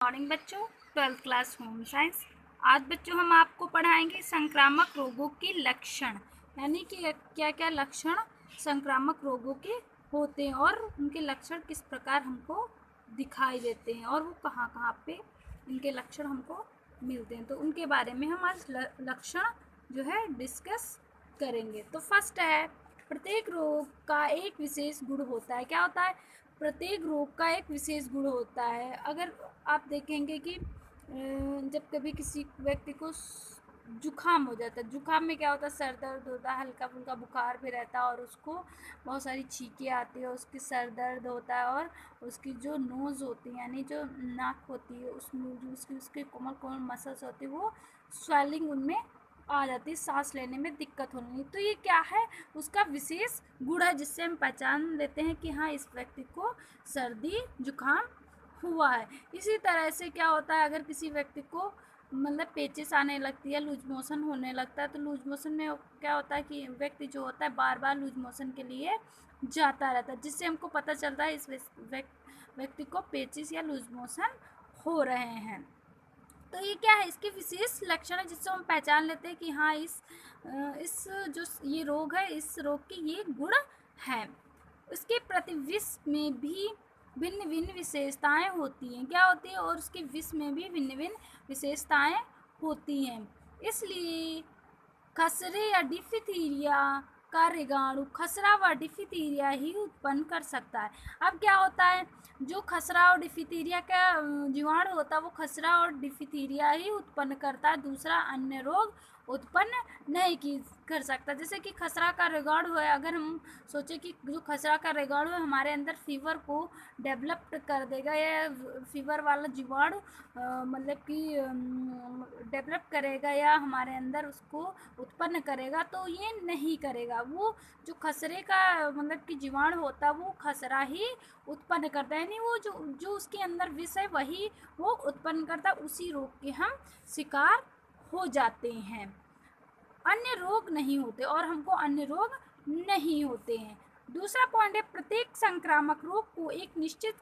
Morning बच्चों, 12th class home science. आज बच्चों हम आपको पढ़ाएंगे संक्रामक रोगों के लक्षण, यानी कि क्या क्या लक्षण संक्रामक रोगों के होते हैं और उनके लक्षण किस प्रकार हमको दिखाई देते हैं और वो कहाँ कहाँ पे इनके लक्षण हमको मिलते हैं, तो उनके बारे में हम आज लक्षण जो है डिस्कस करेंगे। तो फर्स्ट है, प्रत्येक रोग का एक विशेष गुण होता है। क्या होता है? प्रत्येक रोग का एक विशेष गुण होता है। अगर आप देखेंगे कि जब कभी किसी व्यक्ति को जुकाम हो जाता है, जुकाम में क्या होता है, सर दर्द होता है, हल्का फुल्का बुखार भी रहता है और उसको बहुत सारी छींकें आती है, उसकी सर दर्द होता है और उसकी जो नोज़ होती है यानी जो नाक होती है उसमें जो उसके कोमल कोमल मसल्स होती है वो स्वेलिंग उनमें आ जाती है, सांस लेने में दिक्कत होने लगी। तो ये क्या है? उसका विशेष गुण है जिससे हम पहचान लेते हैं कि हाँ, इस व्यक्ति को सर्दी जुकाम हुआ है। इसी तरह से क्या होता है, अगर किसी व्यक्ति को मतलब पेचिस आने लगती है, लूज मोशन होने लगता है, तो लूज मोशन में क्या होता है कि व्यक्ति जो होता है बार बार लूज मोशन के लिए जाता रहता है, जिससे हमको पता चलता है इस व्यक्ति को पेचिस या लूज मोशन हो रहे हैं। तो ये क्या है? इसके विशेष लक्षण है जिससे हम पहचान लेते हैं कि हाँ, इस जो ये रोग है, इस रोग की ये गुण है। इसके प्रतिविष में भी भिन्न भिन्न विशेषताएं होती हैं। क्या होती है? और उसके विष में भी भिन्न भिन्न विशेषताएं होती हैं। इसलिए खसरे या डिफथीरिया का रोगाणु खसरा व डिफथीरिया ही उत्पन्न कर सकता है। अब क्या होता है, जो खसरा और डिफथीरिया का जीवाणु होता है वो खसरा और डिफथीरिया ही उत्पन्न करता है, दूसरा अन्य रोग उत्पन्न नहीं कर सकता। जैसे कि खसरा का रोगाणु है, अगर हम सोचे कि जो खसरा का रोगाणु है हमारे अंदर फीवर को डेवलप कर देगा या फीवर वाला जीवाणु मतलब कि डेवलप करेगा या हमारे अंदर उसको उत्पन्न करेगा, तो ये नहीं करेगा। वो जो खसरे का मतलब कि जीवाणु होता है वो खसरा ही उत्पन्न करता है, यानी वो जो उसके अंदर विष है वही वो उत्पन्न करता है। उसी रोग के हम शिकार हो जाते हैं, अन्य रोग नहीं होते और हमको अन्य रोग नहीं होते हैं। दूसरा पॉइंट है, प्रत्येक संक्रामक रोग को एक निश्चित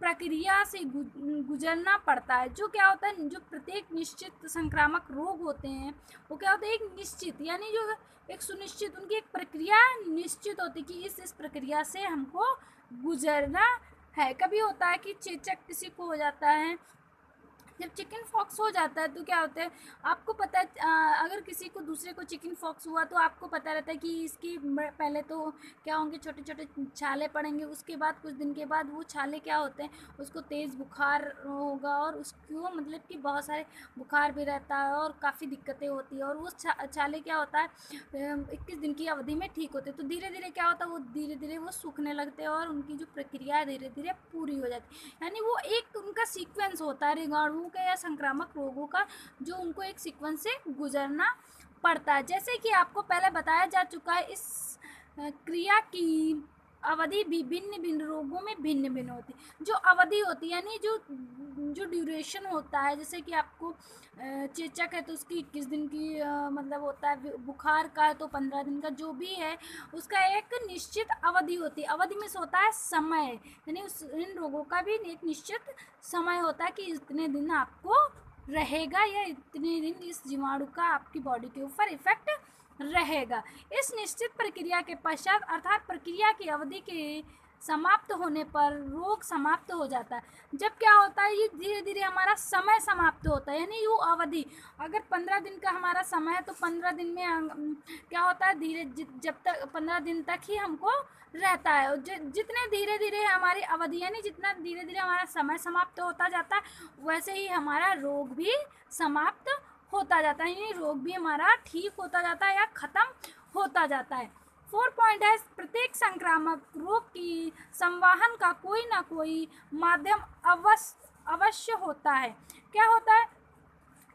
प्रक्रिया से गुजरना पड़ता है। जो क्या होता है, जो प्रत्येक निश्चित संक्रामक रोग होते हैं वो क्या होता है, एक निश्चित यानी जो एक सुनिश्चित उनकी एक प्रक्रिया निश्चित होती है कि इस प्रक्रिया से हमको गुजरना है। कभी होता है कि चेचक किसी को हो जाता है, जब चिकन फॉक्स हो जाता है तो क्या होता है, आपको पता है अगर किसी को दूसरे को चिकन फॉक्स हुआ तो आपको पता रहता है कि इसकी पहले तो क्या होंगे, छोटे छोटे छाले पड़ेंगे, उसके बाद कुछ दिन के बाद वो छाले क्या होते हैं, उसको तेज़ बुखार होगा और उसको मतलब कि बहुत सारे बुखार भी रहता है और काफ़ी दिक्कतें होती है और वो छाले क्या होता है 21 दिन की अवधि में ठीक होते हैं। तो धीरे धीरे क्या होता है, वो धीरे धीरे वो सूखने लगते हैं और उनकी जो प्रक्रिया धीरे धीरे पूरी हो जाती है। यानी वो एक उनका सीक्वेंस होता है रोगाणुओं का या संक्रामक रोगों का, जो उनको एक सीक्वेंस से गुजरना पड़ता है। जैसे कि आपको पहले बताया जा चुका है, इस क्रिया की अवधि भी भिन्न भिन्न रोगों में भिन्न भिन्न होती है। जो अवधि होती है यानी जो ड्यूरेशन होता है, जैसे कि आपको चेचक है तो उसकी 21 दिन की मतलब होता है, बुखार का है तो 15 दिन का, जो भी है उसका एक निश्चित अवधि होती है। अवधि में से होता है समय, यानी इन रोगों का भी एक निश्चित समय होता है कि इतने दिन आपको रहेगा या इतने दिन इस जीवाणु का आपकी बॉडी के ऊपर इफेक्ट रहेगा। इस निश्चित प्रक्रिया के पश्चात अर्थात प्रक्रिया की अवधि के समाप्त होने पर रोग समाप्त हो जाता है। जब क्या होता है, ये धीरे धीरे हमारा समय समाप्त होता है, यानी वो अवधि अगर 15 दिन का हमारा समय है तो 15 दिन में क्या होता है, धीरे जब तक 15 दिन तक ही हमको रहता है। और जितने धीरे धीरे हमारी अवधि यानी जितना धीरे धीरे हमारा समय समाप्त होता जाता है वैसे ही हमारा रोग भी समाप्त होता जाता है, यानी रोग भी हमारा ठीक होता जाता है या ख़त्म होता जाता है। 4 पॉइंट है, प्रत्येक संक्रामक रोग की संवाहन का कोई ना कोई माध्यम अवश्य होता है। क्या होता है,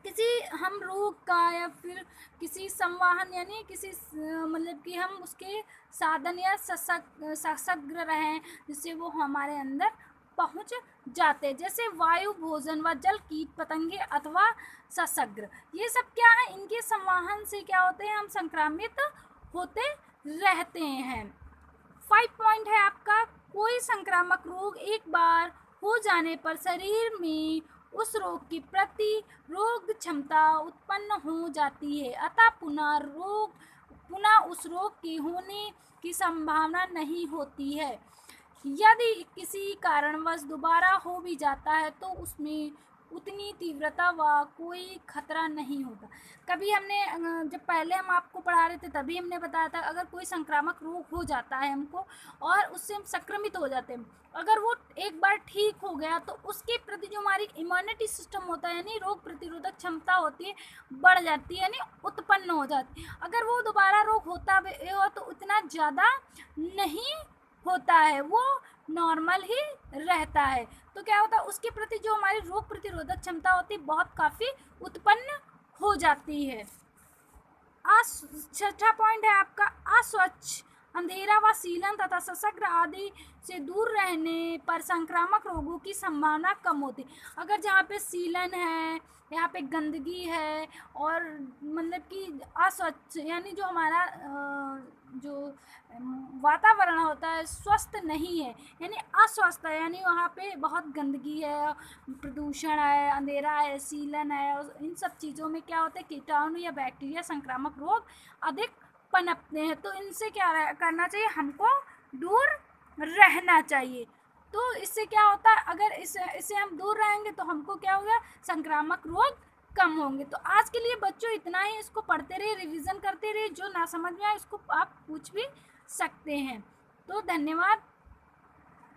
किसी हम रोग का या फिर किसी संवाहन यानी किसी मतलब कि हम उसके साधन या सशग्र रहें जिससे वो हमारे अंदर पहुंच जाते हैं, जैसे वायु, भोजन व जल, कीट पतंगे अथवा सशग्र। ये सब क्या है, इनके संवाहन से क्या होते हैं, हम संक्रामित होते रहते हैं। 5 पॉइंट है आपका, कोई संक्रामक रोग एक बार हो जाने पर शरीर में उस रोग की प्रतिरोध क्षमता उत्पन्न हो जाती है, अतः पुनः उस रोग के होने की संभावना नहीं होती है। यदि किसी कारणवश दोबारा हो भी जाता है तो उसमें उतनी तीव्रता व कोई खतरा नहीं होता। कभी हमने जब पहले हम आपको पढ़ा रहे थे तभी हमने बताया था, अगर कोई संक्रामक रोग हो जाता है हमको और उससे हम संक्रमित हो जाते हैं, अगर वो एक बार ठीक हो गया तो उसके प्रति जो हमारी इम्यूनिटी सिस्टम होता है यानी रोग प्रतिरोधक क्षमता होती है बढ़ जाती है, यानी उत्पन्न हो जाती है। अगर वो दोबारा रोग होता हो तो उतना ज़्यादा नहीं होता है, वो नॉर्मल ही रहता है। तो क्या होता है, उसके प्रति जो हमारी रोग प्रतिरोधक क्षमता होती है बहुत काफ़ी उत्पन्न हो जाती है। छठा पॉइंट है आपका अस्वच्छ, अंधेरा व सीलन तथा सशग्र आदि से दूर रहने पर संक्रामक रोगों की संभावना कम होती। अगर जहाँ पे सीलन है, यहाँ पे गंदगी है और मतलब कि अस्वच्छ यानी जो हमारा जो वातावरण होता है स्वस्थ नहीं है, यानी अस्वस्थ है, यानी वहाँ पे बहुत गंदगी है, प्रदूषण है, अंधेरा है, सीलन है, और इन सब चीज़ों में क्या होता है कीटाणु या बैक्टीरिया संक्रामक रोग अधिक पनपते हैं। तो इनसे क्या करना चाहिए, हमको दूर रहना चाहिए। तो इससे क्या होता है, अगर इससे हम दूर रहेंगे तो हमको क्या होगा, संक्रामक रोग कम होंगे। तो आज के लिए बच्चों इतना ही, इसको पढ़ते रहिए, रिवीजन करते रहिए, जो ना समझ में आए उसको आप पूछ भी सकते हैं। तो धन्यवाद।